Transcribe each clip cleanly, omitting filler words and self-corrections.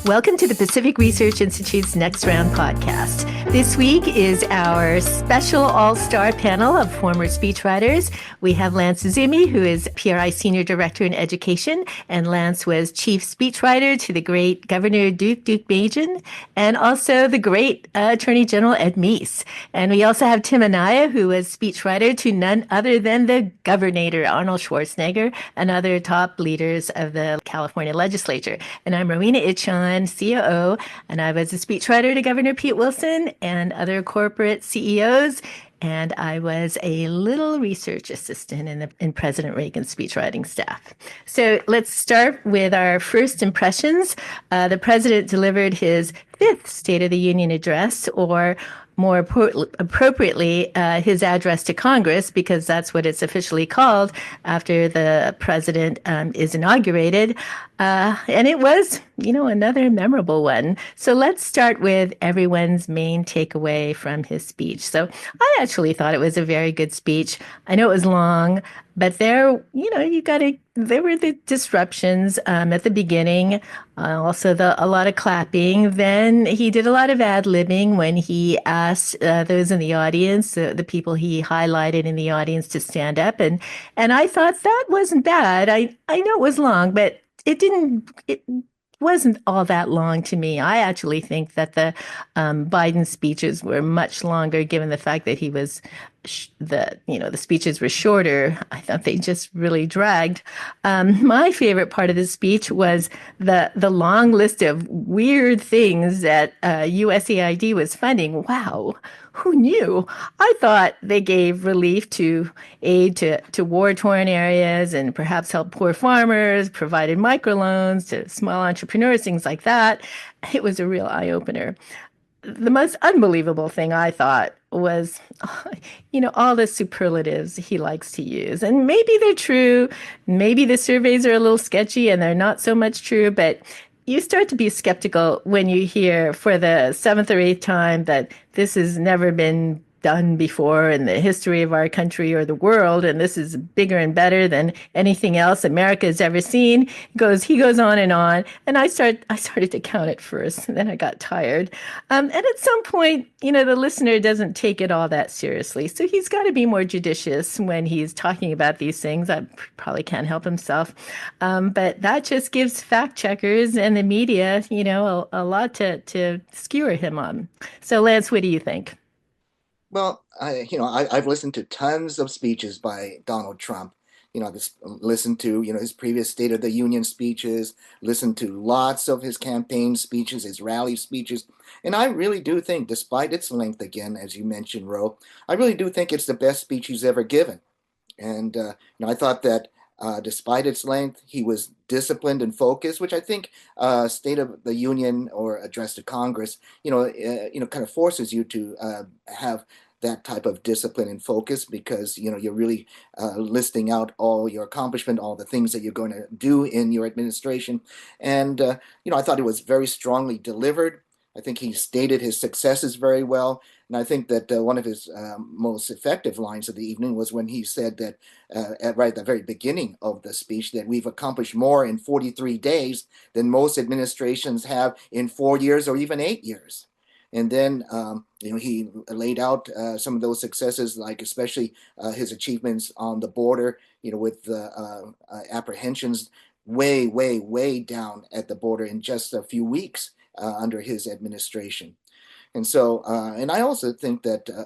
Welcome to the Pacific Research Institute's Next Round podcast. This week is our special all-star panel of former speechwriters. We have Lance Izumi, who is PRI Senior Director in Education, and Lance was Chief Speechwriter to the great Governor Deukmejian, and also the great Attorney General Ed Meese. And we also have Tim Anaya, who was speechwriter to none other than the Governor Arnold Schwarzenegger and other top leaders of the California legislature. And I'm Rowena Itchon, COO, and I was a speechwriter to Governor Pete Wilson and other corporate CEOs. And I was a little research assistant in President Reagan's speechwriting staff. So let's start with our first impressions. The president delivered his fifth State of the Union address, or more appropriately, his address to Congress, because that's what it's officially called after the president is inaugurated. And it was, another memorable one. So let's start with everyone's main takeaway from his speech. So I actually thought it was a very good speech. I know it was long, but there were the disruptions at the beginning, also a lot of clapping. Then he did a lot of ad-libbing when he asked those in the audience, the people he highlighted in the audience, to stand up. And I thought that wasn't bad. I know it was long, but it wasn't all that long to me. I actually think that the Biden speeches were much longer, given the fact that he was the speeches were shorter. I thought they just really dragged. My favorite part of the speech was the long list of weird things that USAID was funding. Wow. Who knew? I thought they gave relief to aid to war-torn areas and perhaps helped poor farmers, provided microloans to small entrepreneurs, things like that. It was a real eye-opener. The most unbelievable thing I thought was, all the superlatives he likes to use. And maybe they're true. Maybe the surveys are a little sketchy and they're not so much true, but you start to be skeptical when you hear for the seventh or eighth time that this has never been done before in the history of our country or the world, and this is bigger and better than anything else America has ever seen. He goes on, and I started to count at first, and then I got tired. And at some point, the listener doesn't take it all that seriously, so he's got to be more judicious when he's talking about these things. I probably can't help himself, but that just gives fact checkers and the media, a lot to skewer him on. So, Lance, what do you think? Well, I've listened to tons of speeches by Donald Trump. I've listened to, his previous State of the Union speeches, listened to lots of his campaign speeches, his rally speeches. And I really do think, despite its length, again, as you mentioned, Ro, I really do think it's the best speech he's ever given. And, I thought that despite its length, he was disciplined and focused, which I think State of the Union or address to Congress, kind of forces you to have that type of discipline and focus, because you're really listing out all your accomplishment, all the things that you're going to do in your administration. And I thought it was very strongly delivered. I think he stated his successes very well. And I think that one of his most effective lines of the evening was when he said that right at the very beginning of the speech, that we've accomplished more in 43 days than most administrations have in 4 years or even 8 years. And then, he laid out some of those successes, like especially his achievements on the border, with the apprehensions way, way, way down at the border in just a few weeks under his administration. And so, and I also think that, I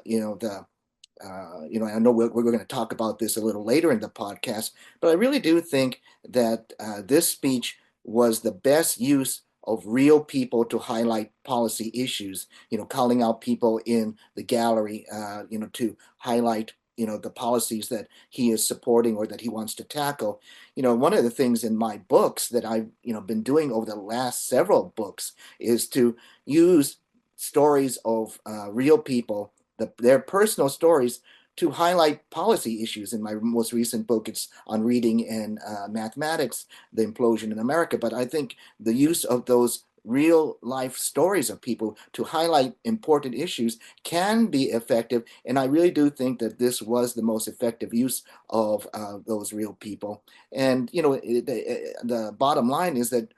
know we're going to talk about this a little later in the podcast, but I really do think that this speech was the best use of real people to highlight policy issues, calling out people in the gallery, to highlight, the policies that he is supporting or that he wants to tackle. One of the things in my books that I've, been doing over the last several books is to use stories of real people, their personal stories, to highlight policy issues. In my most recent book, it's on reading and mathematics, the implosion in America. But I think the use of those real life stories of people to highlight important issues can be effective. And I really do think that this was the most effective use of those real people. And, the bottom line is that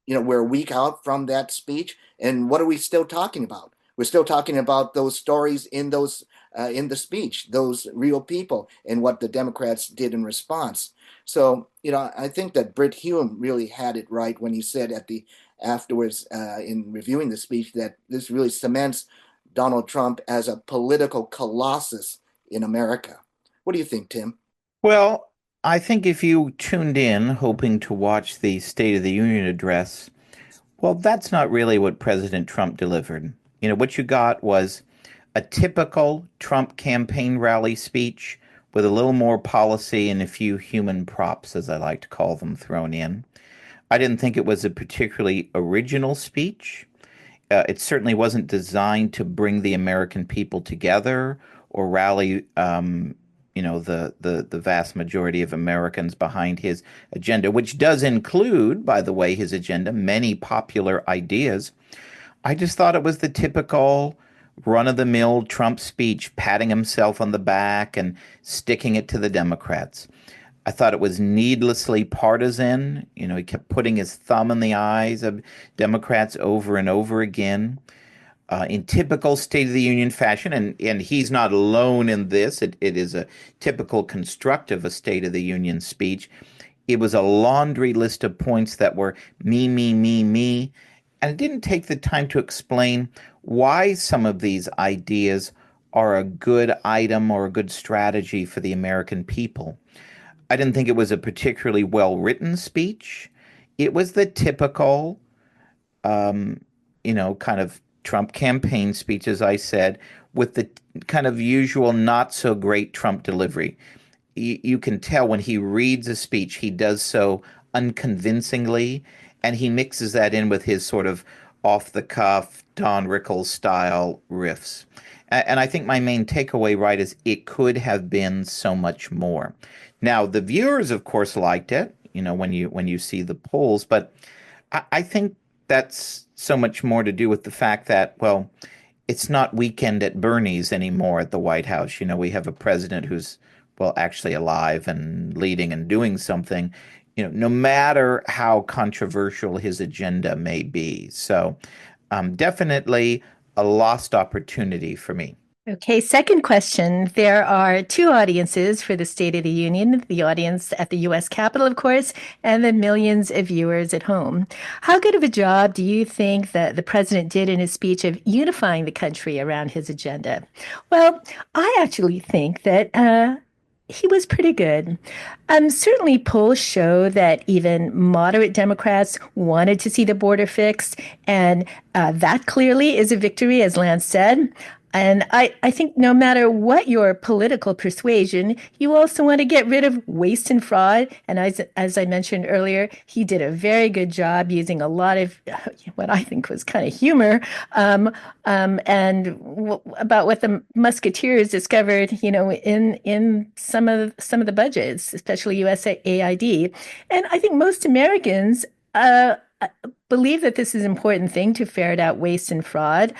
we're a week out from that speech, and what are we still talking about? We're still talking about those stories in the speech, those real people, and what the Democrats did in response. So, I think that Britt Hume really had it right when he said at the afterwards in reviewing the speech that this really cements Donald Trump as a political colossus in America. What do you think, Tim? Well, I think if you tuned in hoping to watch the State of the Union address, well, that's not really what President Trump delivered. What you got was a typical Trump campaign rally speech with a little more policy and a few human props, as I like to call them, thrown in. I didn't think it was a particularly original speech. It certainly wasn't designed to bring the American people together or rally, the vast majority of Americans behind his agenda, which does include, by the way, his agenda, many popular ideas. I just thought it was the typical run-of-the-mill Trump speech, patting himself on the back and sticking it to the Democrats. I thought it was needlessly partisan. He kept putting his thumb in the eyes of Democrats over and over again. In typical State of the Union fashion, and he's not alone in this, it is a typical construct of a State of the Union speech. It was a laundry list of points that were me, me, me, me, and it didn't take the time to explain why some of these ideas are a good item or a good strategy for the American people. I didn't think it was a particularly well-written speech. It was the typical, kind of Trump campaign speech, as I said, with the kind of usual not so great Trump delivery. You can tell when he reads a speech, he does so unconvincingly, and he mixes that in with his sort of off the cuff, Don Rickles style riffs. And I think my main takeaway, right, is it could have been so much more. Now, the viewers, of course, liked it, when you see the polls, but I think that's so much more to do with the fact that, well, it's not weekend at Bernie's anymore at the White House. We have a president who's, well, actually alive and leading and doing something, no matter how controversial his agenda may be. So definitely a lost opportunity for me. Okay, second question. There are two audiences for the State of the Union, the audience at the U.S. Capitol, of course, and the millions of viewers at home. How good of a job do you think that the president did in his speech of unifying the country around his agenda? Well, I actually think that he was pretty good. Certainly, polls show that even moderate Democrats wanted to see the border fixed, and that clearly is a victory, as Lance said. And I think no matter what your political persuasion, you also want to get rid of waste and fraud. And as I mentioned earlier, he did a very good job using a lot of what I think was kind of humor about what the Musketeers discovered, in some of the budgets, especially USAID. And I think most Americans believe that this is an important thing to ferret out waste and fraud,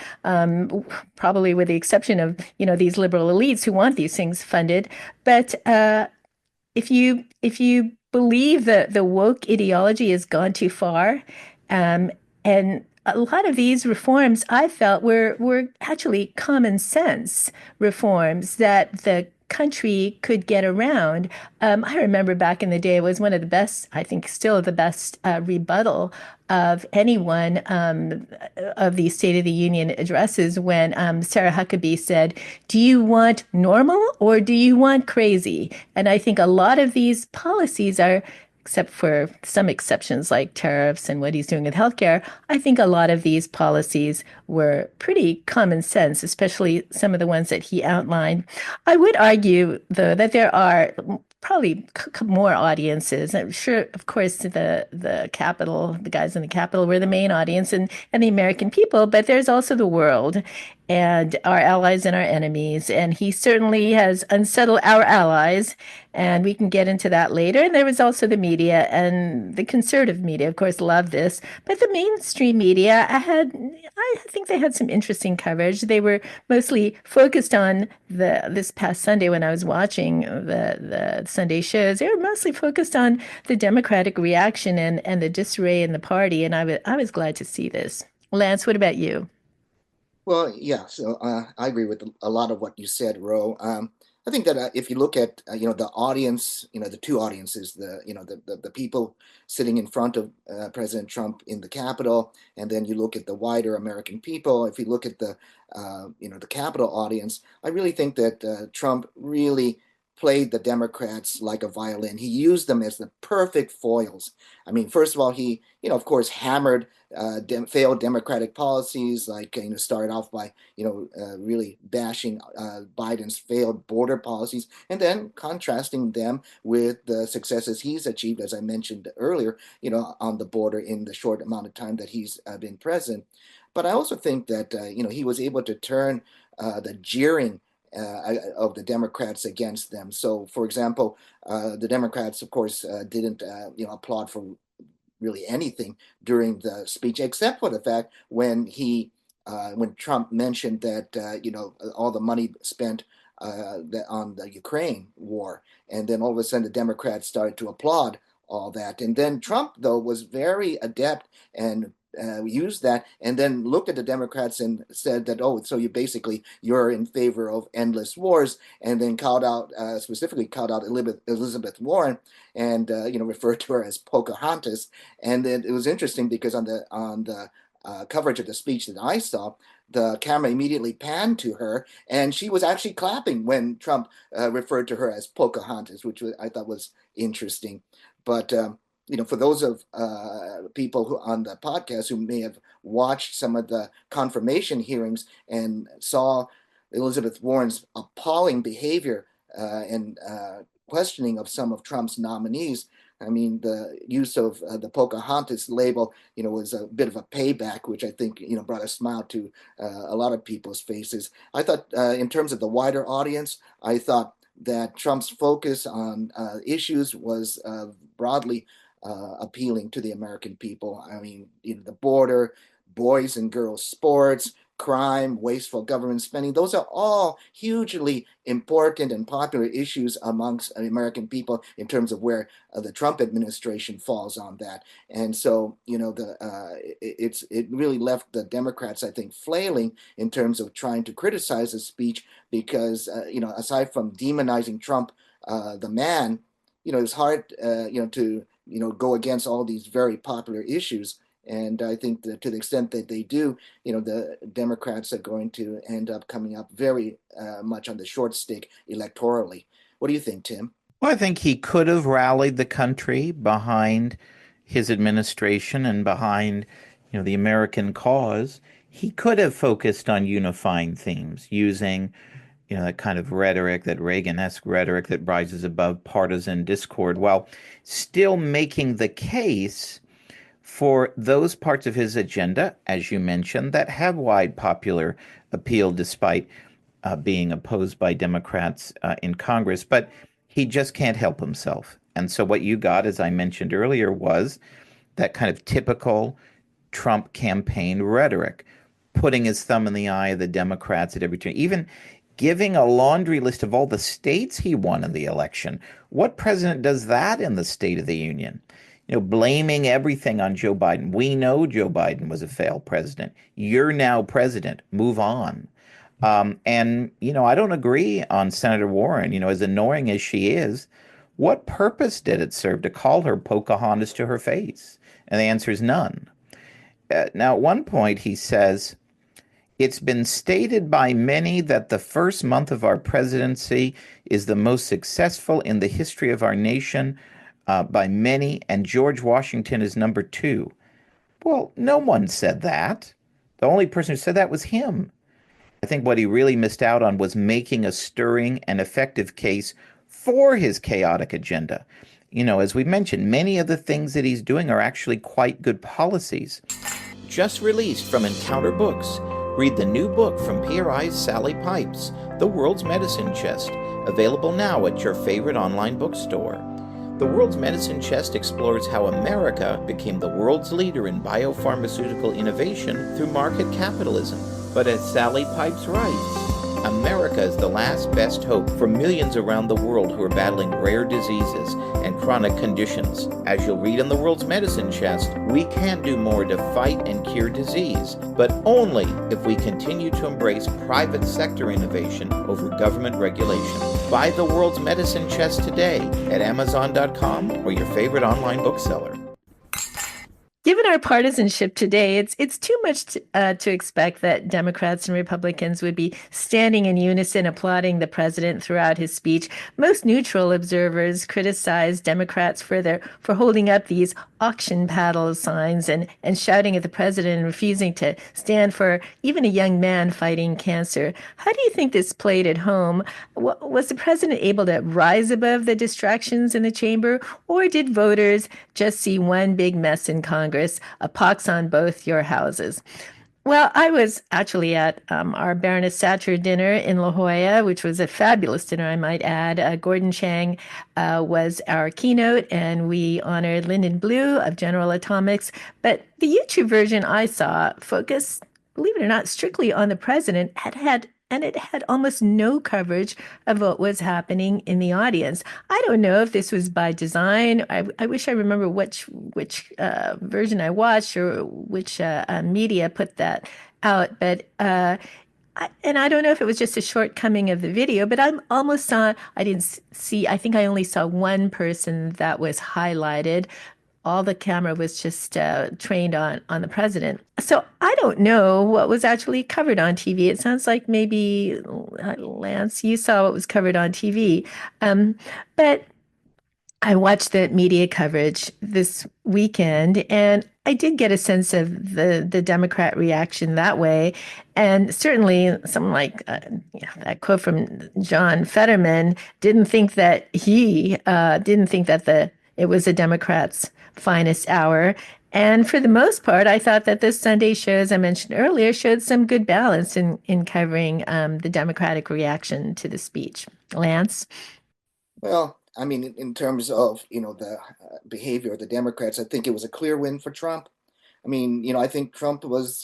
probably with the exception of, these liberal elites who want these things funded. But if you believe that the woke ideology has gone too far, and a lot of these reforms I felt were actually common sense reforms that the country could get around. I remember back in the day, it was one of the best, I think still the best rebuttal of anyone of the State of the Union addresses when Sarah Huckabee said, "Do you want normal or do you want crazy?" And I think a lot of these policies are, except for some exceptions like tariffs and what he's doing with healthcare, I think a lot of these policies were pretty common sense, especially some of the ones that he outlined. I would argue, though, that there are probably more audiences. I'm sure, of course, the Capitol, the guys in the Capitol were the main audience and the American people, but there's also the world. and our allies and our enemies. And he certainly has unsettled our allies, and we can get into that later. And there was also the media, and the conservative media, of course, loved this. But the mainstream media, I think they had some interesting coverage. They were mostly focused on this past Sunday when I was watching the Sunday shows. They were mostly focused on the Democratic reaction and the disarray in the party. And I was glad to see this. Lance, what about you? Well, yeah, so I agree with a lot of what you said, Ro. I think that if you look at the audience, the two audiences, the people sitting in front of President Trump in the Capitol, and then you look at the wider American people. If you look at the Capitol audience, I really think that Trump really played the Democrats like a violin. He used them as the perfect foils. I mean, first of all, he of course hammered failed Democratic policies, like started off by really bashing Biden's failed border policies, and then contrasting them with the successes he's achieved, as I mentioned earlier, on the border in the short amount of time that he's been president. But I also think that he was able to turn the jeering of the Democrats against them. So, for example, the Democrats, of course, didn't applaud for really anything during the speech, except for the fact when Trump mentioned that all the money spent on the Ukraine war, and then all of a sudden the Democrats started to applaud all that, and then Trump though was very adept and used that, and then looked at the Democrats and said that, oh, so you're in favor of endless wars, and then specifically called out Elizabeth Warren, and referred to her as Pocahontas. And then it was interesting because on the coverage of the speech that I saw, the camera immediately panned to her, and she was actually clapping when Trump referred to her as Pocahontas, which I thought was interesting. But for those of people who on the podcast who may have watched some of the confirmation hearings and saw Elizabeth Warren's appalling behavior and questioning of some of Trump's nominees, I mean, the use of the Pocahontas label, was a bit of a payback, which I think, brought a smile to a lot of people's faces. I thought, in terms of the wider audience, I thought that Trump's focus on issues was broadly appealing to the American people. I mean, the border, boys and girls sports, crime, wasteful government spending, those are all hugely important and popular issues amongst American people in terms of where the Trump administration falls on that. And so, it really left the Democrats, I think, flailing in terms of trying to criticize the speech because, aside from demonizing Trump, the man, it's hard, to go against all these very popular issues. And I think that to the extent that they do, the Democrats are going to end up coming up very much on the short stick electorally. What do you think, Tim? Well, I think he could have rallied the country behind his administration and behind, the American cause. He could have focused on unifying themes using, that kind of rhetoric, that Reagan-esque rhetoric that rises above partisan discord, while still making the case for those parts of his agenda, as you mentioned, that have wide popular appeal despite being opposed by Democrats in Congress. But he just can't help himself. And so what you got, as I mentioned earlier, was that kind of typical Trump campaign rhetoric, putting his thumb in the eye of the Democrats at every turn, even giving a laundry list of all the states he won in the election. What president does that in the State of the Union? Blaming everything on Joe Biden. We know Joe Biden was a failed president. You're now president. Move on. And I don't agree on Senator Warren. As annoying as she is, what purpose did it serve to call her Pocahontas to her face? And the answer is none. Now, at one point, he says, it's been stated by many that the first month of our presidency is the most successful in the history of our nation by many, and George Washington is number 2. Well, no one said that. The only person who said that was him. I think what he really missed out on was making a stirring and effective case for his chaotic agenda. As we mentioned, many of the things that he's doing are actually quite good policies. Just released from Encounter Books, Read the new book from PRI's Sally Pipes, The World's Medicine Chest, available now at your favorite online bookstore. The World's Medicine Chest explores how America became the world's leader in biopharmaceutical innovation through market capitalism. But as Sally Pipes writes, America is the last best hope for millions around the world who are battling rare diseases and chronic conditions. As you'll read in the World's Medicine Chest, we can do more to fight and cure disease, but only if we continue to embrace private sector innovation over government regulation. Buy the World's Medicine Chest today at Amazon.com or your favorite online bookseller. Given our partisanship today, it's too much to expect that Democrats and Republicans would be standing in unison applauding the president throughout his speech. Most neutral observers criticize Democrats for holding up these auction paddle signs and shouting at the president and refusing to stand for even a young man fighting cancer. How do you think this played at home? Was the president able to rise above the distractions in the chamber, or did voters just see one big mess in Congress, a pox on both your houses? Well, I was actually at our Baroness Satcher dinner in La Jolla, which was a fabulous dinner, I might add. Gordon Chang was our keynote, and we honored Lyndon Blue of General Atomics. But the YouTube version I saw focused, believe it or not, strictly on the president, and it had almost no coverage of what was happening in the audience. I don't know if this was by design. I wish I remember which version I watched or which media put that out. But and I don't know if it was just a shortcoming of the video, but I didn't see, I think I only saw one person that was highlighted. All the camera was just trained on the president. So I don't know what was actually covered on TV. It sounds like maybe, Lance, you saw what was covered on TV. But I watched the media coverage this weekend, and I did get a sense of the Democrat reaction that way. And certainly someone like that quote from John Fetterman didn't think that it was a Democrat's finest hour. And for the most part, I thought that this Sunday show, as I mentioned earlier, showed some good balance in covering the Democratic reaction to the speech. Lance? Well, I mean, in terms of, the behavior of the Democrats, I think it was a clear win for Trump. I mean, I think Trump was,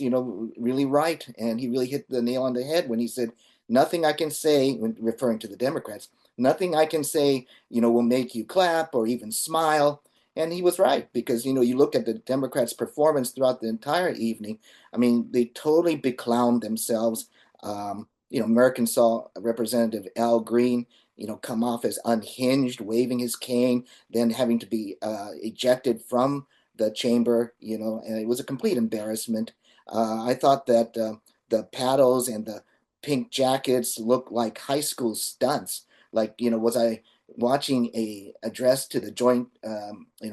really right. And he really hit the nail on the head when he said, nothing I can say, when referring to the Democrats, nothing I can say, will make you clap or even smile. And he was right, because, you look at the Democrats' performance throughout the entire evening. I mean, they totally beclowned themselves. Americans saw Representative Al Green, come off as unhinged, waving his cane, then having to be ejected from the chamber, and it was a complete embarrassment. I thought that the paddles and the pink jackets looked like high school stunts. Like, was I watching a address to the joint,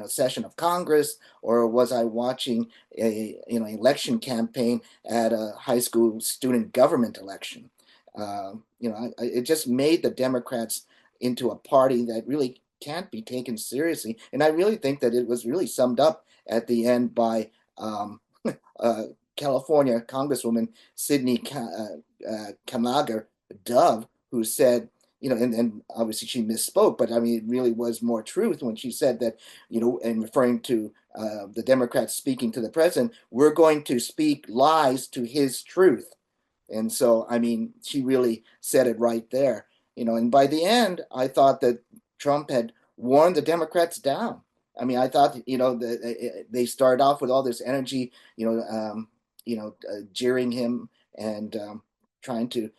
session of Congress, or was I watching a, election campaign at a high school student government election? It just made the Democrats into a party that really can't be taken seriously. And I really think that it was really summed up at the end by California Congresswoman Sidney Kamagar Dove, who said, and obviously she misspoke, but I mean, it really was more truth when she said that, and referring to the Democrats speaking to the president, we're going to speak lies to his truth. And so, I mean, she really said it right there, and by the end, I thought that Trump had worn the Democrats down. I mean, I thought, they started off with all this energy, jeering him and trying to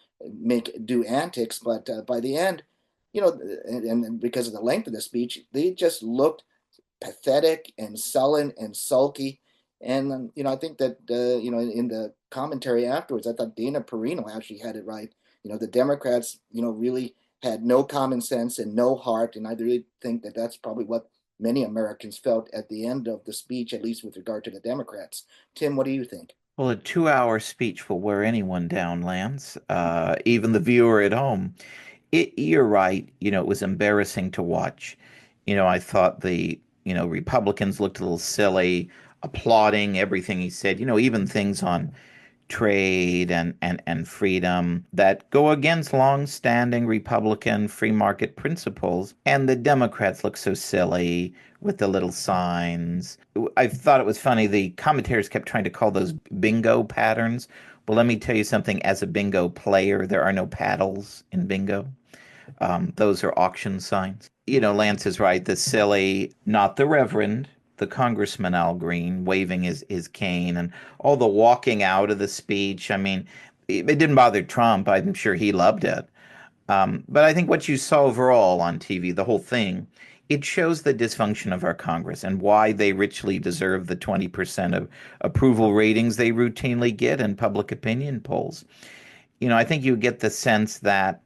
do antics, but by the end, and because of the length of the speech, they just looked pathetic and sullen and sulky. And I think that in the commentary afterwards, I thought Dana Perino actually had it right. The Democrats really had no common sense and no heart, and I really think that that's probably what many Americans felt at the end of the speech, at least with regard to the Democrats. Tim, what do you think? Well, a 2-hour speech will wear anyone down, Lance, even the viewer at home. You're right. It was embarrassing to watch. I thought the, Republicans looked a little silly, applauding everything he said, even things on trade and freedom that go against long-standing Republican free market principles. And the Democrats look so silly with the little signs. I thought it was funny. The commentators kept trying to call those bingo patterns. Well, let me tell you something. As a bingo player, there are no paddles in bingo. Those are auction signs. Lance is right. The silly, not the reverend, the Congressman Al Green waving his cane and all the walking out of the speech. I mean, it didn't bother Trump. I'm sure he loved it. But I think what you saw overall on TV, the whole thing, it shows the dysfunction of our Congress and why they richly deserve the 20% of approval ratings they routinely get in public opinion polls. I think you get the sense that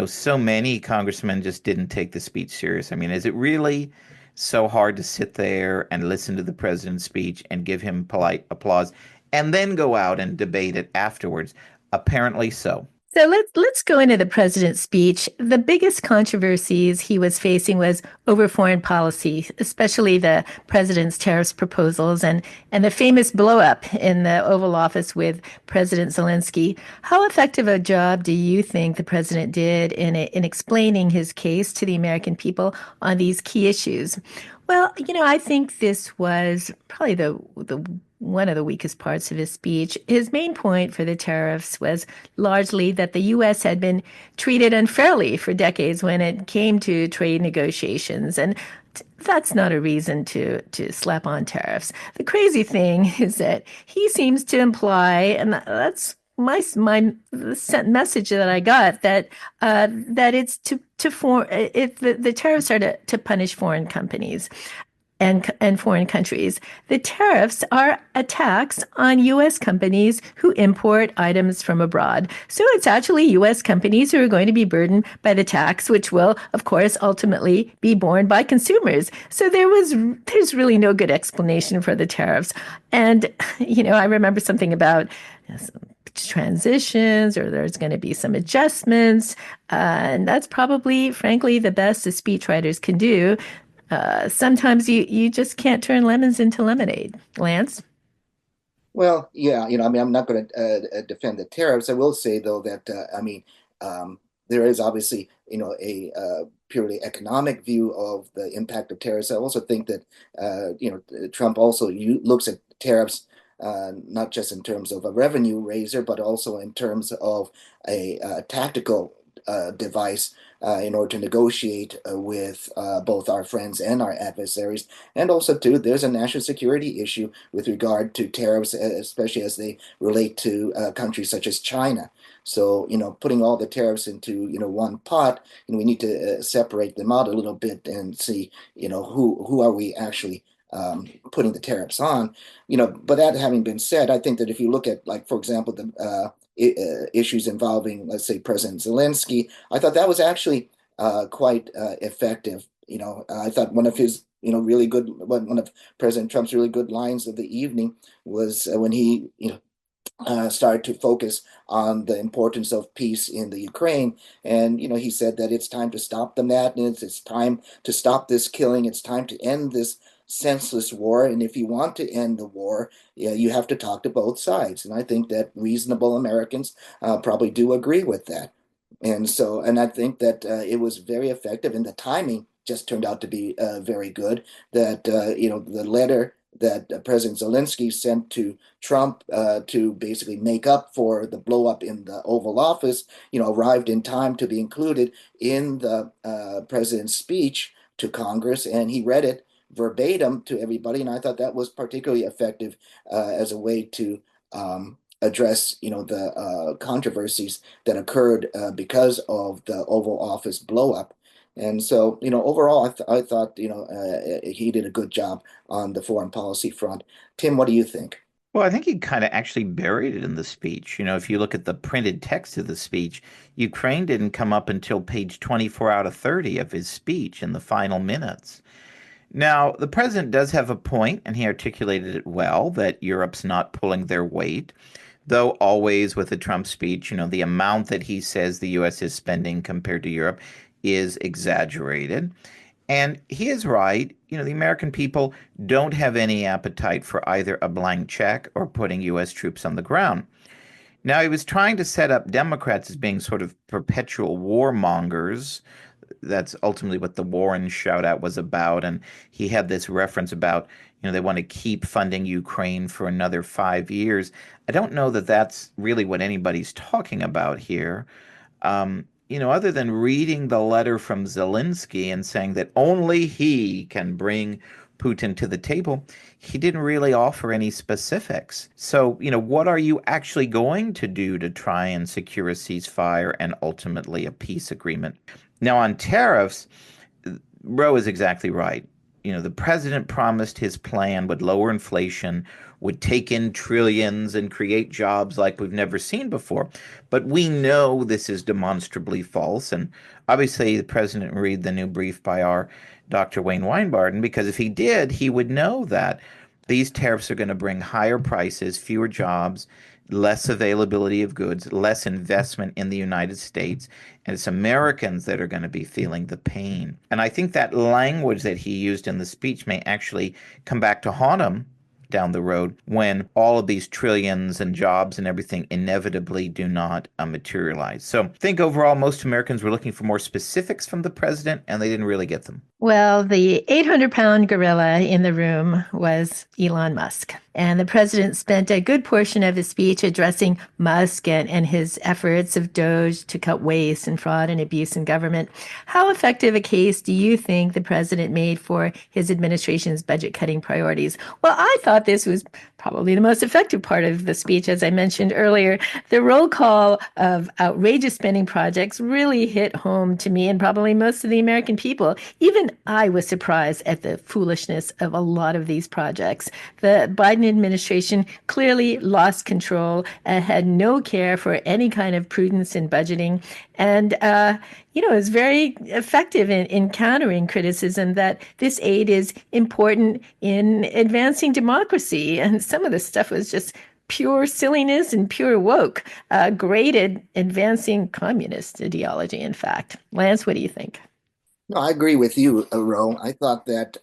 so many congressmen just didn't take the speech serious. I mean, is it really so hard to sit there and listen to the president's speech and give him polite applause and then go out and debate it afterwards? Apparently so. So let's go into the president's speech. The biggest controversies he was facing was over foreign policy, especially the president's tariffs proposals and the famous blowup in the Oval Office with President Zelensky. How effective a job do you think the president did in explaining his case to the American people on these key issues? Well, I think this was probably the one of the weakest parts of his speech. His main point for the tariffs was largely that the U.S. had been treated unfairly for decades when it came to trade negotiations. And that's not a reason to slap on tariffs. The crazy thing is that he seems to imply, and that's my message that I got, that it's the tariffs are to punish foreign companies and foreign countries. The tariffs are a tax on U.S. companies who import items from abroad. So it's actually U.S. companies who are going to be burdened by the tax, which will, of course, ultimately be borne by consumers. So there's really no good explanation for the tariffs. And, I remember something about transitions, or there's going to be some adjustments. And that's probably, frankly, the best the speechwriters can do. Sometimes you just can't turn lemons into lemonade. Lance? Well, yeah, I'm not going to defend the tariffs. I will say, though, that there is obviously, a purely economic view of the impact of tariffs. I also think that, Trump also looks at tariffs not just in terms of a revenue raiser, but also in terms of a tactical device in order to negotiate with both our friends and our adversaries. And also, too, there's a national security issue with regard to tariffs, especially as they relate to countries such as China. So, putting all the tariffs into, one pot, we need to separate them out a little bit and see, who are we actually putting the tariffs on. But that having been said, I think that if you look at, like, for example, the issues involving, let's say, President Zelensky, I thought that was actually quite effective. I thought one of his, really good, one of President Trump's really good lines of the evening was when he, started to focus on the importance of peace in the Ukraine. And, he said that it's time to stop the madness. It's time to stop this killing. It's time to end this senseless war. And if you want to end the war, you have to talk to both sides. And I think that reasonable Americans probably do agree with that. And I think that it was very effective, and the timing just turned out to be very good. That, the letter that President Zelensky sent to Trump to basically make up for the blow up in the Oval Office, arrived in time to be included in the president's speech to Congress, and he read it verbatim to everybody. And I thought that was particularly effective as a way to address, the controversies that occurred because of the Oval Office blow up. And so, overall, I thought, he did a good job on the foreign policy front. Tim, what do you think? Well, I think he kind of actually buried it in the speech. If you look at the printed text of the speech, Ukraine didn't come up until page 24 out of 30 of his speech in the final minutes. Now, the president does have a point, and he articulated it well, that Europe's not pulling their weight, though always with the Trump speech, the amount that he says the U.S. is spending compared to Europe is exaggerated. And he is right. The American people don't have any appetite for either a blank check or putting U.S. troops on the ground. Now, he was trying to set up Democrats as being sort of perpetual warmongers. That's ultimately what the Warren shout out was about. And he had this reference about, they want to keep funding Ukraine for another 5 years. I don't know that that's really what anybody's talking about here. Other than reading the letter from Zelensky and saying that only he can bring Putin to the table, he didn't really offer any specifics. So, what are you actually going to do to try and secure a ceasefire and ultimately a peace agreement? Now, on tariffs, Roe is exactly right. The president promised his plan would lower inflation, would take in trillions and create jobs like we've never seen before. But we know this is demonstrably false. And obviously, the president read the new brief by our Dr. Wayne Weingarten, because if he did, he would know that these tariffs are going to bring higher prices, fewer jobs, less availability of goods, less investment in the United States, and it's Americans that are going to be feeling the pain. And I think that language that he used in the speech may actually come back to haunt him down the road when all of these trillions and jobs and everything inevitably do not materialize. So I think overall, most Americans were looking for more specifics from the president, and they didn't really get them. Well, the 800-pound gorilla in the room was Elon Musk. And the president spent a good portion of his speech addressing Musk and his efforts of Doge to cut waste and fraud and abuse in government. How effective a case do you think the president made for his administration's budget-cutting priorities? Well, I thought this was probably the most effective part of the speech. As I mentioned earlier, the roll call of outrageous spending projects really hit home to me and probably most of the American people. Even I was surprised at the foolishness of a lot of these projects. The Biden administration clearly lost control and had no care for any kind of prudence in budgeting. And, is very effective in countering criticism that this aid is important in advancing democracy. And some of the stuff was just pure silliness and pure woke, great at advancing communist ideology, in fact. Lance, what do you think? No, I agree with you, Ro. I thought that,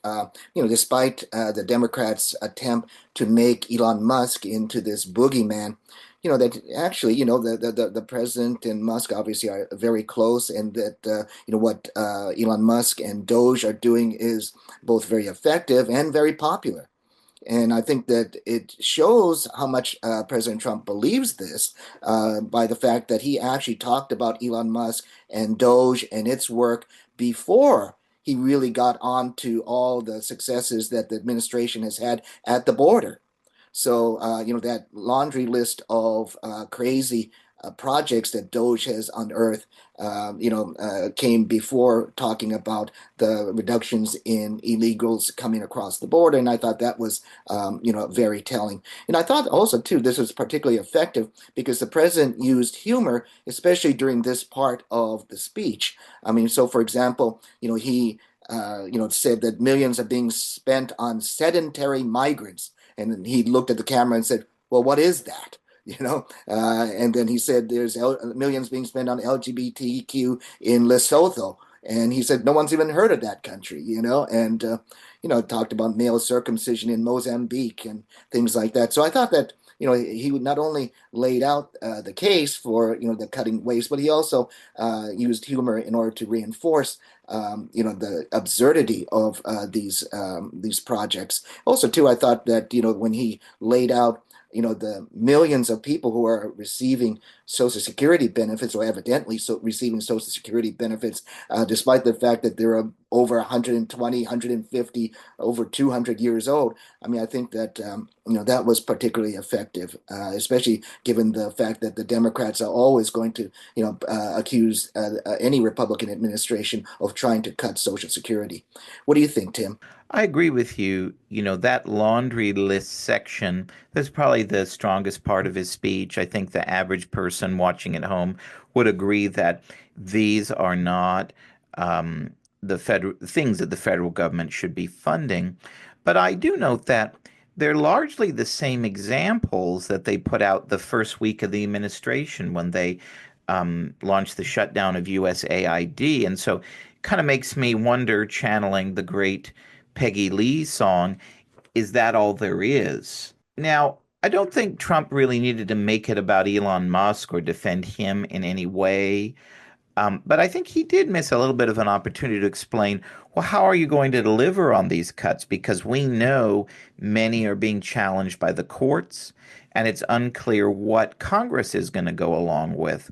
despite the Democrats' attempt to make Elon Musk into this boogeyman, that actually, the president and Musk obviously are very close, and that, what Elon Musk and Doge are doing is both very effective and very popular. And I think that it shows how much President Trump believes this by the fact that he actually talked about Elon Musk and Doge and its work before he really got on to all the successes that the administration has had at the border. So, that laundry list of crazy projects that Doge has unearthed, came before talking about the reductions in illegals coming across the border. And I thought that was, very telling. And I thought also, too, this was particularly effective because the president used humor, especially during this part of the speech. I mean, so for example, he said that millions are being spent on sedentary migrants. And he looked at the camera and said, well, what is that? And then he said there's millions being spent on LGBTQ in Lesotho. And he said no one's even heard of that country, and, talked about male circumcision in Mozambique and things like that. So I thought that, he would not only laid out the case for, the cutting waste, but he also used humor in order to reinforce, the absurdity of these projects. Also, too, I thought that, when he laid out the millions of people who are receiving Social Security benefits or evidently receiving Social Security benefits, despite the fact that they're over 120, 150, over 200 years old. I mean, I think that, that was particularly effective, especially given the fact that the Democrats are always going to, accuse any Republican administration of trying to cut Social Security. What do you think, Tim? I agree with you. That laundry list section, that's probably the strongest part of his speech. I think the average person watching at home would agree that these are not the federal things that the federal government should be funding. But I do note that they're largely the same examples that they put out the first week of the administration when they launched the shutdown of USAID. And so it kind of makes me wonder, channeling the great Peggy Lee song, is that all there is? Now, I don't think Trump really needed to make it about Elon Musk or defend him in any way. But I think he did miss a little bit of an opportunity to explain, well, how are you going to deliver on these cuts? Because we know many are being challenged by the courts, and it's unclear what Congress is going to go along with.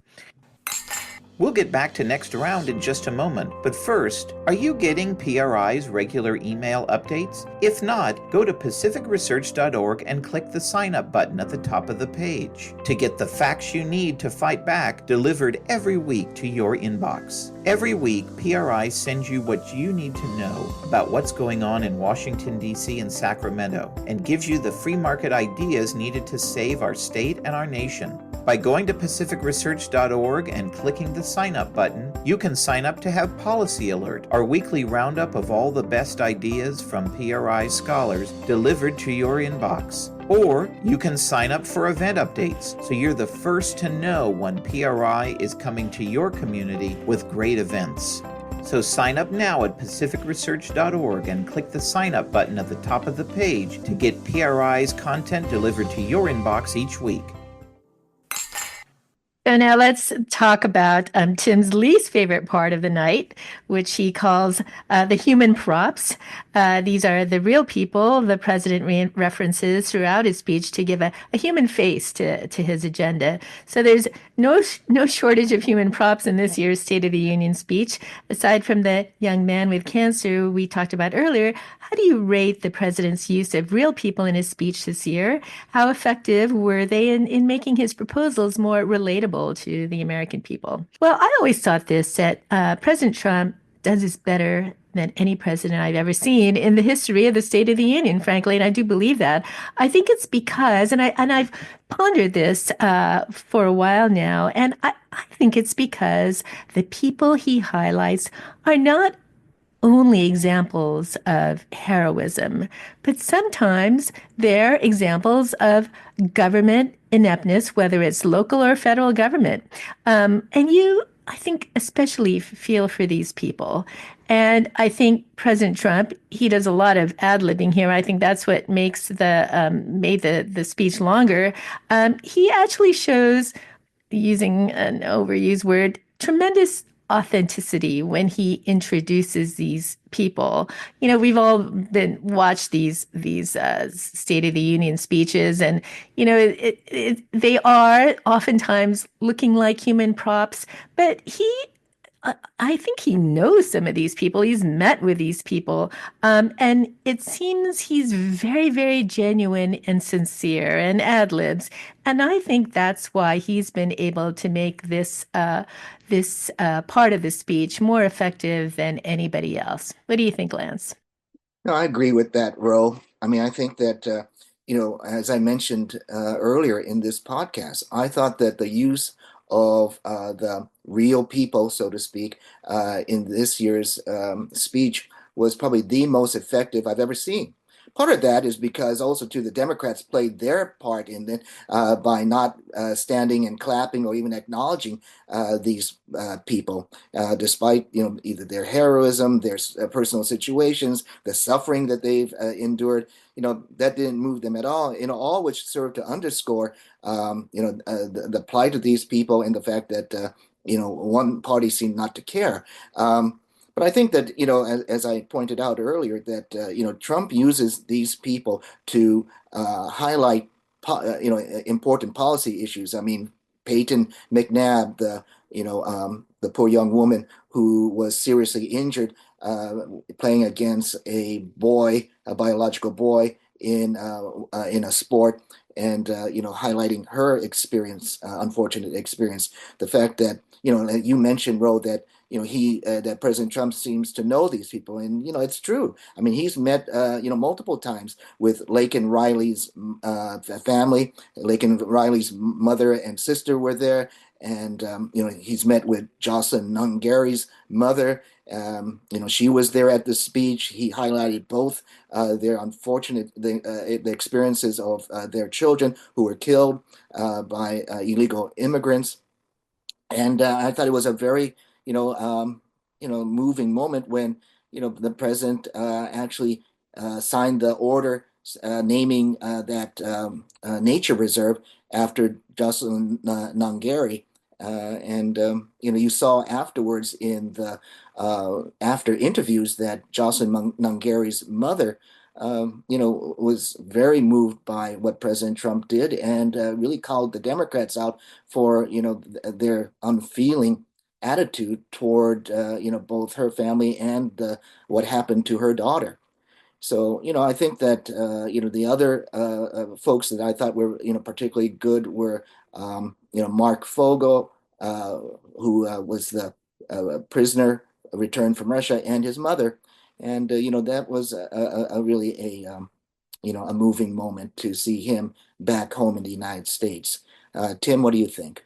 We'll get back to Next Round in just a moment, but first, are you getting PRI's regular email updates? If not, go to pacificresearch.org and click the sign up button at the top of the page to get the facts you need to fight back delivered every week to your inbox. Every week, PRI sends you what you need to know about what's going on in Washington, D.C. and Sacramento, and gives you the free market ideas needed to save our state and our nation. By going to pacificresearch.org and clicking the sign up button, you can sign up to have Policy Alert, our weekly roundup of all the best ideas from PRI scholars delivered to your inbox. Or you can sign up for event updates so you're the first to know when PRI is coming to your community with great events. So sign up now at pacificresearch.org and click the sign up button at the top of the page to get PRI's content delivered to your inbox each week. So now let's talk about Tim's least favorite part of the night, which he calls the human props. These are the real people the president references throughout his speech to give a human face to his agenda. So there's no shortage of human props in this year's State of the Union speech. Aside from the young man with cancer we talked about earlier, how do you rate the president's use of real people in his speech this year? How effective were they in making his proposals more relatable to the American people? Well, I always thought this, that President Trump does this better than any president I've ever seen in the history of the State of the Union, frankly, and I do believe that. I think it's because, and I've pondered this for a while now, and I think it's because the people he highlights are not only examples of heroism, but sometimes they're examples of government ineptness, whether it's local or federal government. And you, I think, especially feel for these people. And I think President Trump, he does a lot of ad-libbing here. I think that's what makes made the speech longer. He actually shows, using an overused word, tremendous authenticity when he introduces these people. You know, we've all been watched these State of the Union speeches, and you know, they are oftentimes looking like human props, but I think he knows some of these people. He's met with these people. And it seems he's very, very genuine and sincere and ad libs. And I think that's why he's been able to make this part of the speech more effective than anybody else. What do you think, Lance? No, I agree with that, Ro. I mean, I think that, as I mentioned earlier in this podcast, I thought that the use of the real people, so to speak, in this year's speech was probably the most effective I've ever seen. Part of that is because also too the Democrats played their part in it by not standing and clapping or even acknowledging these people, despite either their heroism, their personal situations, the suffering that they've endured. That didn't move them at all. All which served to underscore the plight of these people and the fact that one party seemed not to care. But I think that, as I pointed out earlier, that, Trump uses these people to highlight, important policy issues. I mean, Peyton McNabb, the poor young woman who was seriously injured playing against a biological boy in a sport, and highlighting her experience, unfortunate experience. The fact that you mentioned, Ro, that that President Trump seems to know these people, and it's true. I mean, he's met multiple times with Laken Riley's family. Laken Riley's mother and sister were there, and he's met with Jocelyn Nungary's mother. She was there at the speech. He highlighted both their unfortunate the experiences of their children who were killed by illegal immigrants. And I thought it was a very moving moment when the president actually signed the order naming that nature reserve after Jocelyn Nungary. And you saw afterwards in the after interviews that Jocelyn Nungary's mother, was very moved by what President Trump did and really called the Democrats out for, their unfeeling attitude toward, both her family and what happened to her daughter. So, I think that, the other folks that I thought were, particularly good were, Mark Fogel, who was the prisoner returned from Russia, and his mother. And, that was a really a moving moment to see him back home in the United States. Tim, what do you think?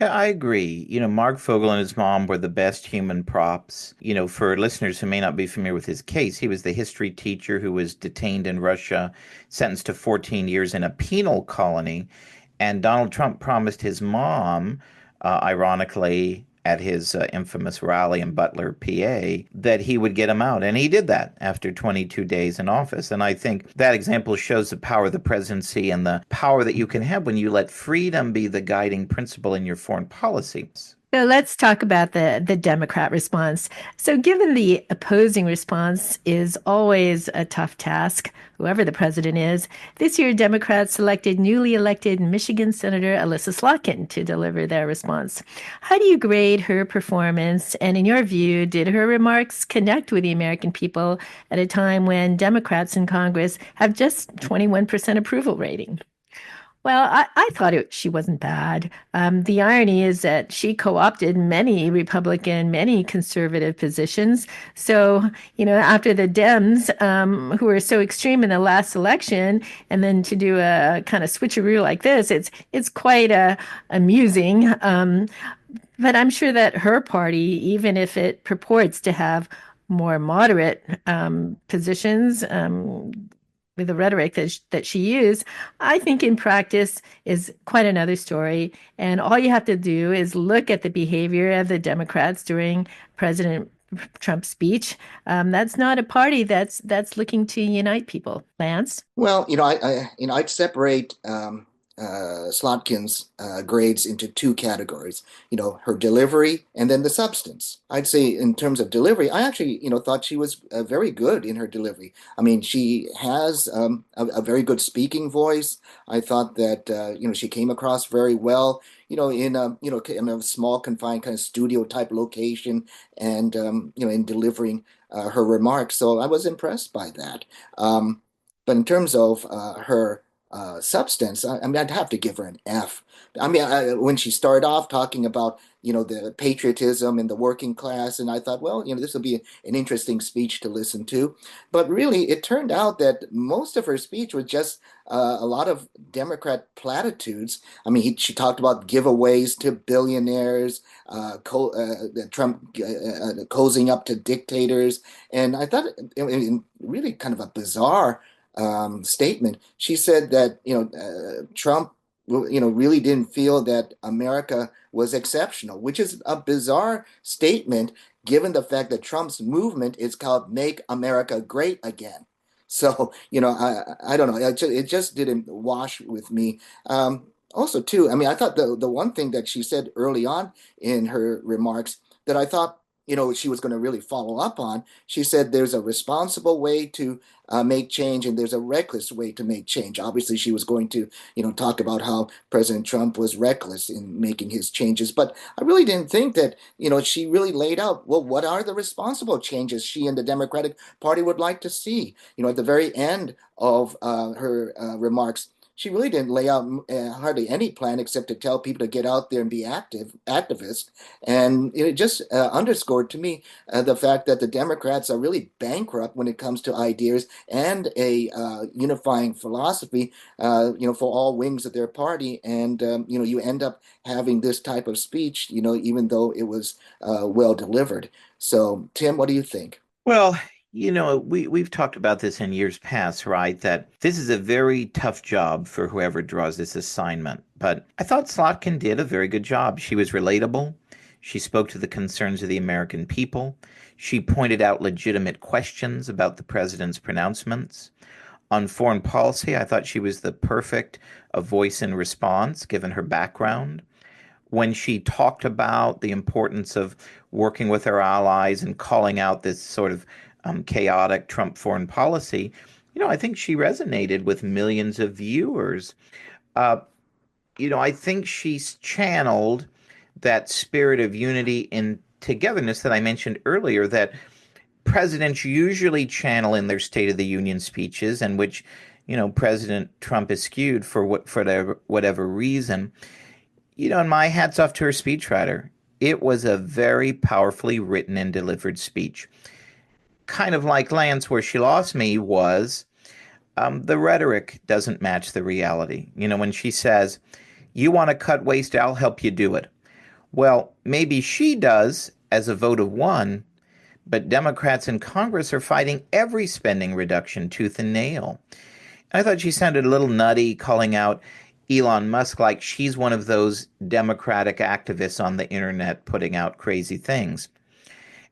Yeah, I agree. Mark Fogel and his mom were the best human props. For listeners who may not be familiar with his case, he was the history teacher who was detained in Russia, sentenced to 14 years in a penal colony. And Donald Trump promised his mom, ironically, at his infamous rally in Butler, PA, that he would get him out. And he did that after 22 days in office. And I think that example shows the power of the presidency and the power that you can have when you let freedom be the guiding principle in your foreign policy. So let's talk about the Democrat response. So given the opposing response is always a tough task, whoever the president is, this year Democrats selected newly elected Michigan Senator Alyssa Slotkin to deliver their response. How do you grade her performance? And in your view, did her remarks connect with the American people at a time when Democrats in Congress have just 21% approval rating? Well, I thought she wasn't bad. The irony is that she co-opted many Republican, many conservative positions. So, after the Dems, who were so extreme in the last election, and then to do a kind of switcheroo like this, it's quite amusing. But I'm sure that her party, even if it purports to have more moderate positions, with the rhetoric that she used, I think in practice is quite another story. And all you have to do is look at the behavior of the Democrats during President Trump's speech. That's not a party that's looking to unite people. Lance? Well, I'd separate Slotkin's grades into two categories. Her delivery and then the substance. I'd say in terms of delivery, I actually, thought she was very good in her delivery. I mean, she has a very good speaking voice. I thought that she came across very well. In a small confined kind of studio type location, and in delivering her remarks. So I was impressed by that. But in terms of her substance, I mean, I'd have to give her an F. I mean, when she started off talking about, the patriotism and the working class, and I thought, well, this will be an interesting speech to listen to. But really, it turned out that most of her speech was just a lot of Democrat platitudes. I mean, she talked about giveaways to billionaires, Trump cozying up to dictators, and I thought it really kind of a bizarre statement. She said that Trump really didn't feel that America was exceptional, which is a bizarre statement given the fact that Trump's movement is called "Make America Great Again." So I don't know. It just didn't wash with me. Also, too, I mean, I thought the one thing that she said early on in her remarks that I thought she was going to really follow up on. She said there's a responsible way to make change and there's a reckless way to make change. Obviously, she was going to, talk about how President Trump was reckless in making his changes. But I really didn't think that, she really laid out, well, what are the responsible changes she and the Democratic Party would like to see? At the very end of her remarks, she really didn't lay out hardly any plan except to tell people to get out there and be activists. And it just underscored to me the fact that the Democrats are really bankrupt when it comes to ideas and a unifying philosophy, for all wings of their party. And, you end up having this type of speech, even though it was well delivered. So, Tim, what do you think? Well, we've talked about this in years past, right? That this is a very tough job for whoever draws this assignment. But I thought Slotkin did a very good job. She was relatable. She spoke to the concerns of the American people. She pointed out legitimate questions about the president's pronouncements. On foreign policy, I thought she was the perfect voice in response, given her background. When she talked about the importance of working with our allies and calling out this sort of chaotic Trump foreign policy, I think she resonated with millions of viewers. Uh, I think she's channeled that spirit of unity and togetherness that I mentioned earlier that presidents usually channel in their State of the Union speeches, and which, President Trump is skewed for whatever reason. And my hat's off to her speechwriter. It was a very powerfully written and delivered speech. Kind of like Lance, where she lost me was the rhetoric doesn't match the reality. When she says, "You want to cut waste, I'll help you do it." Well, maybe she does as a vote of one, but Democrats in Congress are fighting every spending reduction tooth and nail. I thought she sounded a little nutty, calling out Elon Musk like she's one of those Democratic activists on the internet putting out crazy things.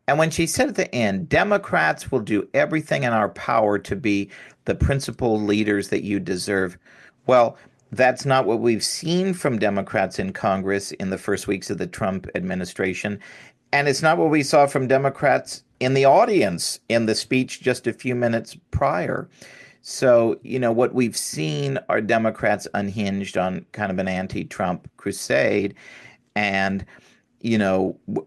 And when she said at the end, Democrats will do everything in our power to be the principal leaders that you deserve. Well, that's not what we've seen from Democrats in Congress in the first weeks of the Trump administration. And it's not what we saw from Democrats in the audience in the speech just a few minutes prior. So, what we've seen are Democrats unhinged on kind of an anti-Trump crusade. And,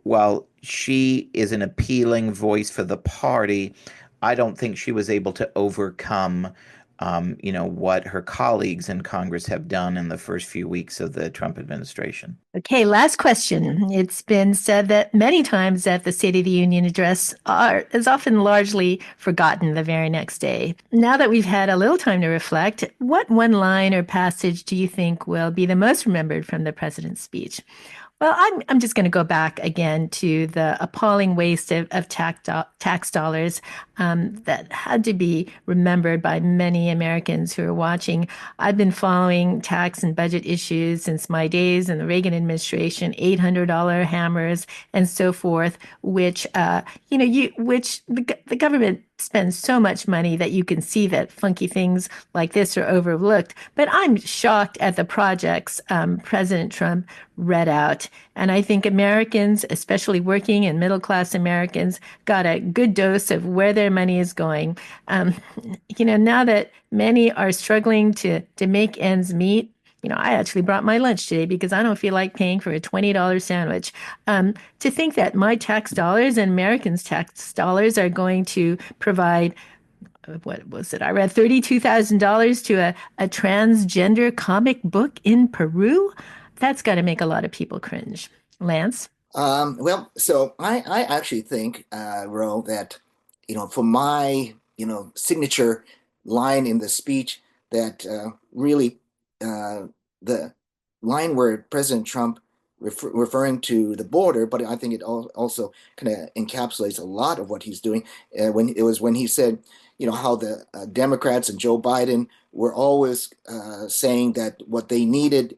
while she is an appealing voice for the party, I don't think she was able to overcome, what her colleagues in Congress have done in the first few weeks of the Trump administration. Okay, last question. It's been said that many times that the State of the Union address is often largely forgotten the very next day. Now that we've had a little time to reflect, what one line or passage do you think will be the most remembered from the president's speech? Well, I'm just going to go back again to the appalling waste of tax dollars that had to be remembered by many Americans who are watching. I've been following tax and budget issues since my days in the Reagan administration, $800 hammers and so forth, which the government spends so much money that you can see that funky things like this are overlooked. But I'm shocked at the projects President Trump read out. And I think Americans, especially working and middle-class Americans, got a good dose of where their money is going. Now that many are struggling to make ends meet, I actually brought my lunch today because I don't feel like paying for a $20 sandwich. To think that my tax dollars and Americans' tax dollars are going to provide, what was it? I read $32,000 to a transgender comic book in Peru. That's got to make a lot of people cringe. Lance? So I actually think, Ro, that, for my, signature line in the speech that really the line where President Trump referring to the border, but I think it also kind of encapsulates a lot of what he's doing. When he said, how the Democrats and Joe Biden were always saying that what they needed,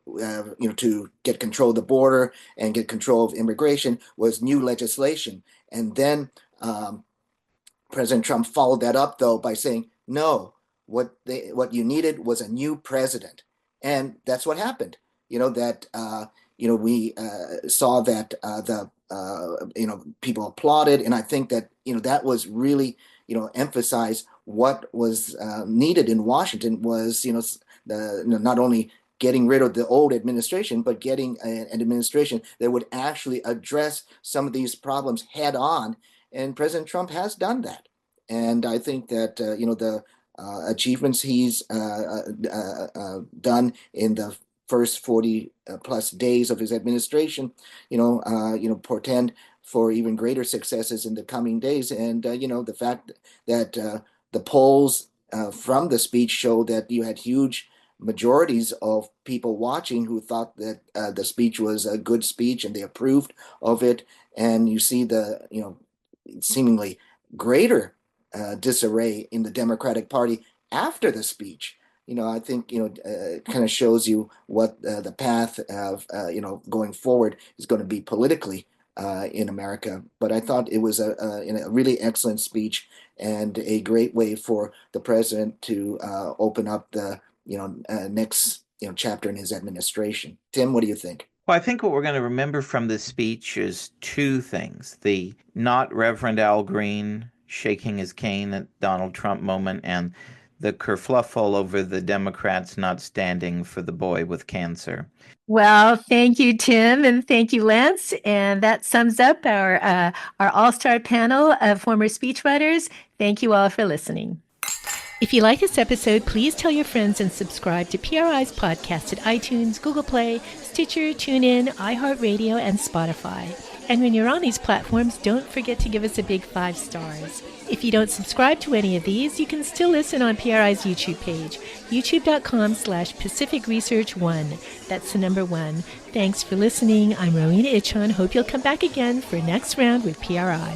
to get control of the border and get control of immigration was new legislation. And then President Trump followed that up, though, by saying, no, what you needed was a new president. And that's what happened. We saw that people applauded, and I think that that was really emphasize what was needed in Washington was not only getting rid of the old administration, but getting an administration that would actually address some of these problems head on. And President Trump has done that, and I think that the achievements he's done in the first 40 plus days of his administration, portend for even greater successes in the coming days. And the fact that the polls from the speech show that you had huge majorities of people watching who thought that the speech was a good speech and they approved of it, and you see the seemingly greater disarray in the Democratic Party after the speech. I think it kind of shows you what the path of going forward is going to be politically in America. But I thought it was a really excellent speech, and a great way for the president to open up the next chapter in his administration. Tim, what do you think? Well, I think what we're going to remember from this speech is two things: the not Reverend Al Green shaking his cane at Donald Trump moment, and the kerfluffle over the Democrats not standing for the boy with cancer. Well, thank you, Tim, and thank you, Lance. And that sums up our all-star panel of former speechwriters. Thank you all for listening. If you like this episode, please tell your friends and subscribe to PRI's podcast at iTunes, Google Play, Stitcher, TuneIn, iHeartRadio, and Spotify. And when you're on these platforms, don't forget to give us a big 5 stars. If you don't subscribe to any of these, you can still listen on PRI's YouTube page, youtube.com/Pacific Research 1. That's the number 1. Thanks for listening. I'm Rowena Itchon. Hope you'll come back again for next round with PRI.